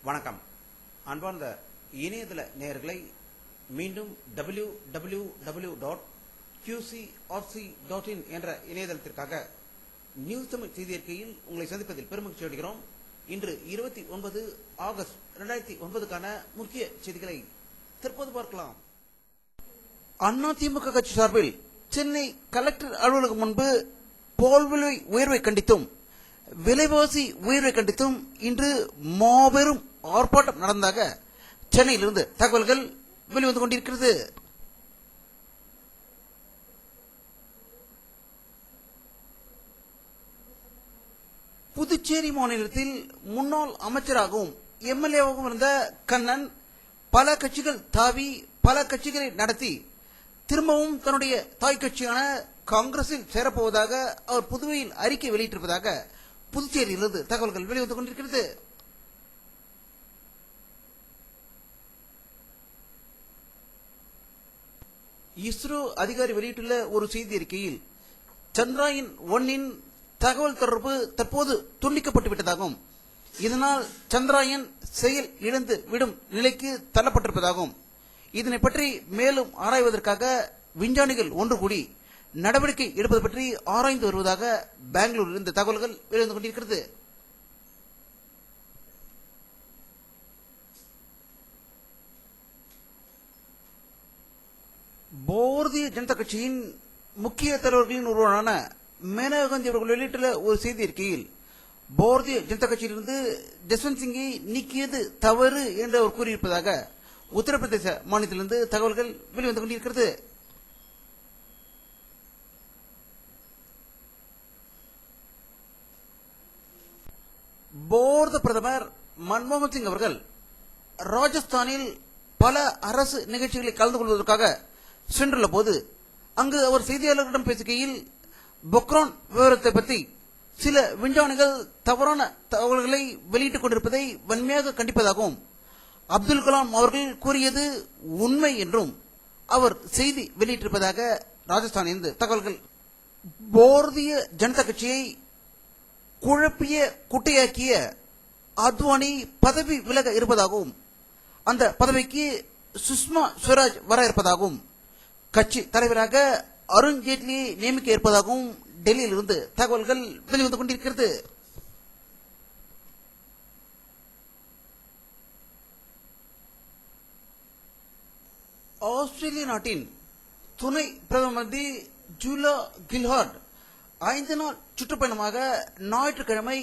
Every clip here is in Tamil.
வணக்கம். அன்பார்ந்த இணையதள நேயர்களை மீண்டும் www.qcrc.in என்ற இணையதளத்திற்காக நியூஸ் தமிழ் செய்தி அறிக்கையில் உங்களை சந்திப்பதில் பெருமகிழ்ச்சி அடைகிறோம். இன்று 29 ஆகஸ்ட் 2009க்கான முக்கிய செய்திகளை தற்போது பார்க்கலாம். அதிமுக கட்சி சார்பில் சென்னை கலெக்டர் அலுவலகம் முன்பு பால் விலை உயர்வை கண்டித்தும் விலைவாசி உயர்வை கண்டித்தும் இன்று மாபெரும் ஆர்ப்பாட்டம் நடந்ததாக சென்னையிலிருந்து தகவல்கள் வெளிவந்து கொண்டிருக்கிறது. புதுச்சேரி மாநிலத்தில் முன்னாள் அமைச்சராகவும் எம்எல்ஏவாகவும் இருந்த கண்ணன் பல கட்சிகள் தாவி பல கட்சிகளை நடத்தி திரும்பவும் தன்னுடைய தாய் கட்சியான காங்கிரஸில் சேரப்போவதாக அவர் புதுவையில் அறிக்கை வெளியிட்டிருப்பதாக புதுச்சேரியிலிருந்து தகவல்கள் வெளிவந்து கொண்டிருக்கிறது. இஸ்ரோ அதிகாரி வெளியிட்டுள்ள ஒரு செய்தி அறிக்கையில் சந்திராயன் 1 தகவல் தொடர்பு தற்போது துண்டிக்கப்பட்டு விட்டதாகவும் இதனால் சந்திராயன் செயல் இழந்து விடும் நிலைக்கு தள்ளப்பட்டிருப்பதாகவும் இதனை பற்றி மேலும் ஆராய்வதற்காக விஞ்ஞானிகள் ஒன்று கூடி நடவடிக்கை எடுப்பது பற்றி ஆராய்ந்து வருவதாக பெங்களூரில் இருந்து தகவல்கள் வெளிவந்து கொண்டிருக்கிறது. பாரதிய ஜனதா கட்சியின் முக்கிய தலைவர்களின் ஒருவரான மேனகா காந்தி அவர்கள் வெளியிட்டுள்ள ஒரு செய்தி அறிக்கையில் பாரதிய ஜனதா கட்சியிலிருந்து ஜஸ்வந்த் சிங்கை நீக்கியது தவறு என்று அவர் கூறியிருப்பதாக உத்தரப்பிரதேச மாநிலத்திலிருந்து தகவல்கள் வெளிவந்து கொண்டிருக்கிறது. பாரத பிரதமர் மன்மோகன் சிங் அவர்கள் ராஜஸ்தானில் பல அரசு நிகழ்ச்சிகளில் கலந்து கொள்வதற்காக சென்றுள்ள போது அங்கு அவர் செய்தியாளர்களிடம் பேசுகையில் பொக்ரான் விவரத்தை பற்றி சில விஞ்ஞானிகள் தவறான தகவல்களை வெளியிட்டுக் கொண்டிருப்பதை வன்மையாக கண்டிப்பதாகவும் அப்துல் கலாம் அவர்கள் கூறியது உண்மை என்றும் அவர் செய்தி வெளியிட்டிருப்பதாக ராஜஸ்தானிலிருந்து தகவல்கள். பாரதிய ஜனதா கட்சியை குழப்பிய குட்டையாக்கிய அத்வானி பதவி விலக இருப்பதாகவும் அந்த பதவிக்கு சுஷ்மா ஸ்வராஜ் வர இருப்பதாகவும் கட்சி தலைவராக அருண் ஜேட்லியை நியமிக்க இருப்பதாகவும் டெல்லியில் இருந்து தகவல்கள் வெளிவந்து கொண்டிருக்கிறது. ஆஸ்திரேலிய நாட்டின் துணை பிரதம மந்திரி ஜூலா கில்ஹார்ட் 5 நாள் சுற்றுப்பயணமாக ஞாயிற்றுக்கிழமை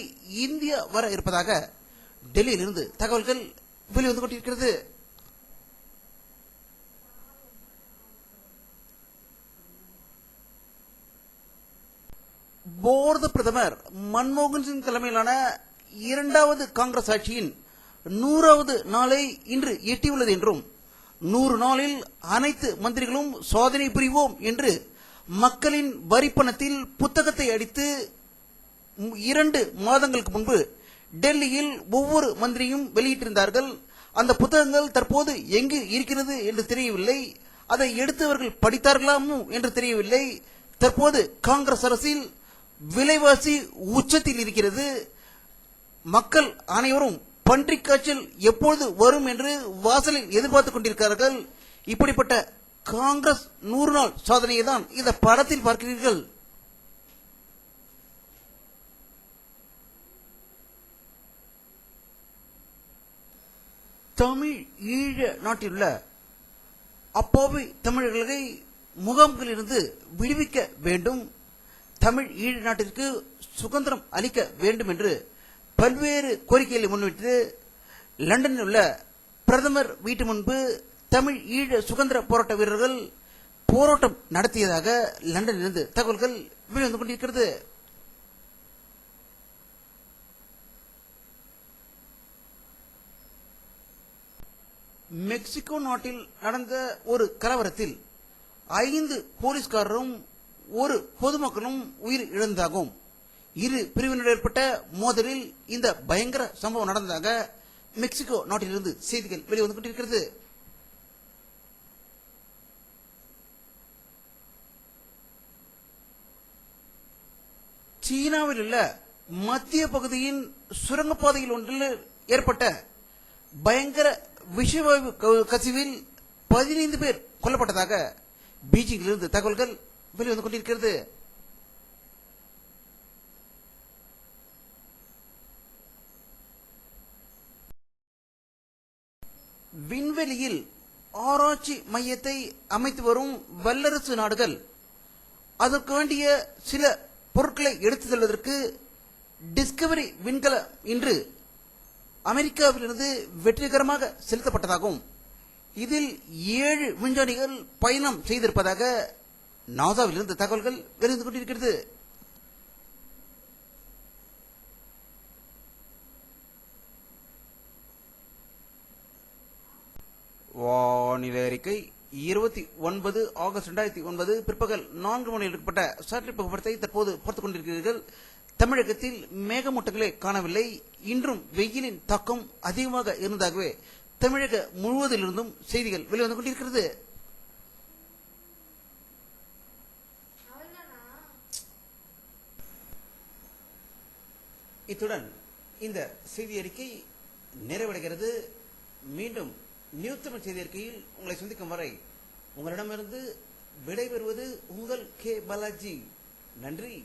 இந்தியா வர இருப்பதாக டெல்லியில் இருந்து தகவல்கள் வெளிவந்து கொண்டிருக்கிறது. பாரத பிரதமர் மன்மோகன் சிங் தலைமையிலான இரண்டாவது காங்கிரஸ் ஆட்சியின் 100வது நாளை இன்று எட்டியுள்ளது என்றும் 100 நாளில் அனைத்து மந்திரிகளும் சாதனை புரிவோம் என்று மக்களின் வரிப்பணத்தில் புத்தகத்தை அடித்து 2 மாதங்களுக்கு முன்பு டெல்லியில் ஒவ்வொரு மந்திரியும் வெளியிட்டிருந்தார்கள். அந்த புத்தகங்கள் தற்போது எங்கு இருக்கிறது என்று தெரியவில்லை. அதை எடுத்தவர்கள் படித்தார்களாமோ என்று தெரியவில்லை. தற்போது காங்கிரஸ் அரசில் விலைவாசி உச்சத்தில் இருக்கிறது. மக்கள் அனைவரும் பன்றிக் காய்ச்சல் எப்பொழுது வரும் என்று வாசலில் எதிர்பார்த்துக் கொண்டிருக்கிறார்கள். இப்படிப்பட்ட காங்கிரஸ் 100 நாள் சாதனையை தான் இந்த படத்தில் பார்க்கிறீர்கள். தமிழ் ஈழ நாட்டிலுள்ள அப்பாவி தமிழர்களை முகாம்களிலிருந்து விடுவிக்க வேண்டும், தமிழ் ஈழ நாட்டிற்கு சுதந்திரம் அளிக்க வேண்டும் என்று பல்வேறு கோரிக்கைகளை முன்வைத்து லண்டனில் உள்ள பிரதமர் வீட்டு முன்பு தமிழ் ஈழ சுதந்திர போராட்ட வீரர்கள் போராட்டம் நடத்தியதாக லண்டனிலிருந்து தகவல்கள் வெளிவந்து கொண்டிருக்கிறது. மெக்சிகோ நாட்டில் நடந்த ஒரு கலவரத்தில் 5 போலீஸ்காரரும் ஒரு பொதுமக்களும் உயிர் இழந்ததாகவும் இரு பிரிவினர் ஏற்பட்ட மோதலில் இந்த பயங்கர சம்பவம் நடந்ததாக மெக்சிகோ நாட்டிலிருந்து செய்திகள் வெளிவந்து கொண்டிருக்கிறது. சீனாவில் உள்ள மத்திய பகுதியின் சுரங்கப்பாதையில் ஒன்றில் ஏற்பட்ட பயங்கர விஷவாயு கசிவில் 15 பேர் கொல்லப்பட்டதாக பீஜிங்கிலிருந்து தகவல்கள் வெளிவந்து கொண்டிருக்கிறது. விண்வெளியில் ஆராய்ச்சி மையத்தை அமைத்து வரும் வல்லரசு நாடுகள் அதற்கு வேண்டிய சில பொருட்களை எடுத்து செல்வதற்கு டிஸ்கவரி விண்கலம் இன்று அமெரிக்காவிலிருந்து வெற்றிகரமாக செலுத்தப்பட்டதாகவும் இதில் 7 விஞ்ஞானிகள் பயணம் செய்திருப்பதாக நாசாவிலிருந்து தகவல்கள் வெளிவந்து கொண்டிருக்கிறது. வானிலை அறிக்கை 29 ஆகஸ்ட் 2009 பிற்பகல் 4 மணியில் எடுக்கப்பட்ட சேட்டலைட் புகைப்படத்தை தற்போது பார்த்துக் கொண்டிருக்கிறீர்கள். தமிழகத்தில் மேகமூட்டங்களே காணவில்லை. இன்றும் வெயிலின் தாக்கம் அதிகமாக இருந்ததாகவே தமிழக முழுவதிலிருந்தும் செய்திகள் வெளிவந்து கொண்டிருக்கிறது. இத்துடன் இந்த செய்தி அறிக்கை நிறைவடைகிறது. மீண்டும் நியூஸ் தமிழ் செய்தி அறிக்கையில் உங்களை சந்திக்கும் வரை உங்களிடமிருந்து விடைபெறுவது உங்கள் கே பாலாஜி. நன்றி.